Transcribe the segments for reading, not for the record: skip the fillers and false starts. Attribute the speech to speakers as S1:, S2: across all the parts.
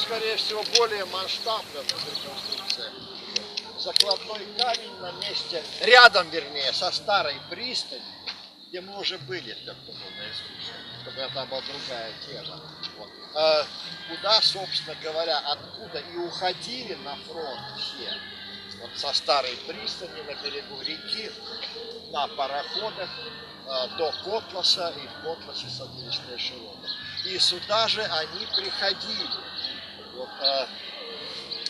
S1: скорее всего, более масштабная реконструкция. Закладной камень на месте, рядом, вернее, со старой пристанью, где мы уже были, для кто был на экскурсии, когда там была другая тема. Вот. Куда, собственно говоря, откуда и уходили на фронт все. Вот со старой пристани на берегу реки, на пароходах до Котласа, и в Котласе садились на эшелоны. И сюда же они приходили. Вот,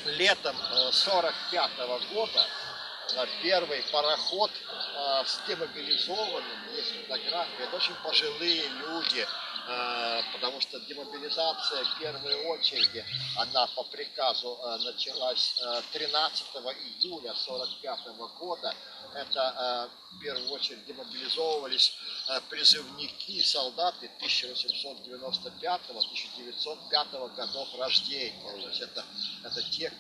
S1: летом 45-го года первый пароход с демобилизованными, есть фотографии, это очень пожилые люди, потому что демобилизация в первой очереди, она по приказу началась 13 июля 45 года. Это в первую очередь демобилизовывались призывники, солдаты 1895-1905 годов рождения. То есть это те,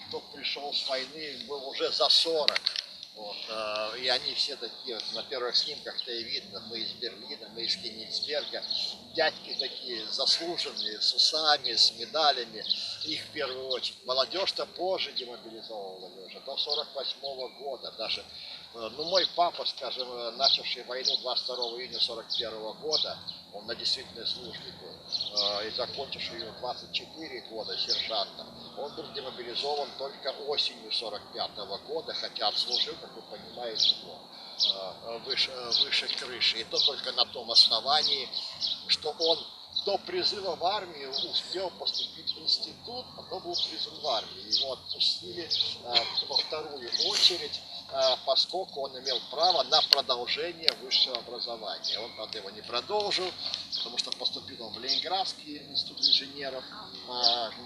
S1: кто пришел с войны, был уже за 40. Вот, и они все такие, вот, на первых снимках-то и видно, мы из Берлина, мы из Кенигсберга, дядьки такие заслуженные, с усами, с медалями, их в первую очередь. Молодежь-то позже демобилизовывали уже, до 48-го года даже. Ну, мой папа, скажем, начавший войну 22 июня 41 года, он на действительной службе был, и закончивший ее 24 года сержантом, он был демобилизован только осенью 45 года, хотя отслужил, как вы понимаете, выше крыши. И то только на том основании, что он до призыва в армию успел поступить в институт, потом был призван в армию. Его отпустили во вторую очередь, поскольку он имел право на продолжение высшего образования. Он, правда, его не продолжил, потому что поступил он в Ленинградский институт инженеров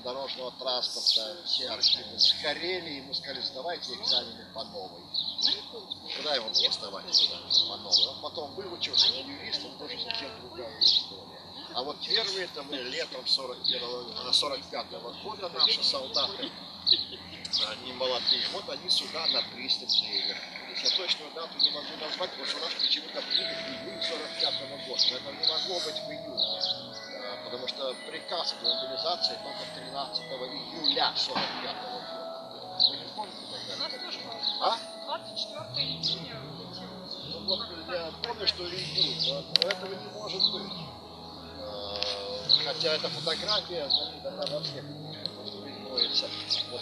S1: дорожного транспорта. Все архивы сгорели, ему сказали, сдавайте экзамены по новой. Куда его было сдавать по новой? Он потом выучился на юриста, тоже совсем другая история. А вот первые, это мы летом 45-го года наши солдаты, они молодые, вот они сюда на пристань вернулись. Я точную дату не могу назвать, потому что у нас почему-то прибыли в июне 45-го года. Но это не могло быть в июне, потому что приказ о мобилизации только 13 июля 45-го года. Вы не помните тогда?
S2: 24 июня.
S1: Ну вот я помню, что июнь, но этого не может быть. Хотя эта фотография, она во всех рисуется. Вот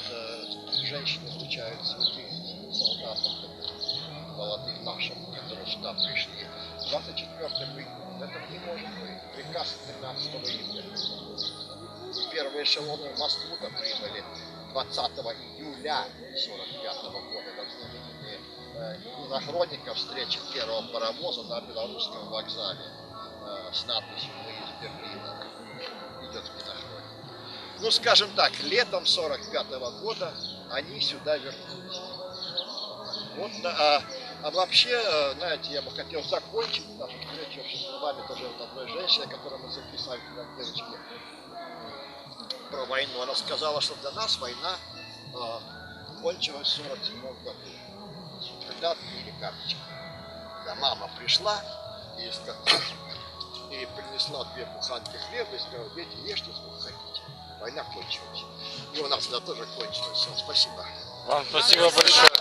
S1: женщины встречают цветы солдатам, молодым нашим, которые сюда пришли. 24 июня, этого не может быть. Приказ 13 июля. Первые эшелоны в Москву-то прибыли 20 июля 45 года. Это знаменитые хроника встречи первого паровоза на Белорусском вокзале с надписью «Мы из Берлина». Идет кинохроника. Ну, скажем так, летом 45-го года они сюда вернулись. Вот, а вообще, знаете, я бы хотел закончить нашу встречу словами тоже от одной женщины, которую мы записали на девочке про войну. Она сказала, что для нас война кончилась в 47 году, когда отменили карточки. Да, мама пришла и принесла 2 буханки хлеба и сказала, дети, ешьте, сколько хотите. Война кончилась. И у нас она тоже кончилась. Все, спасибо.
S3: Вам спасибо большое.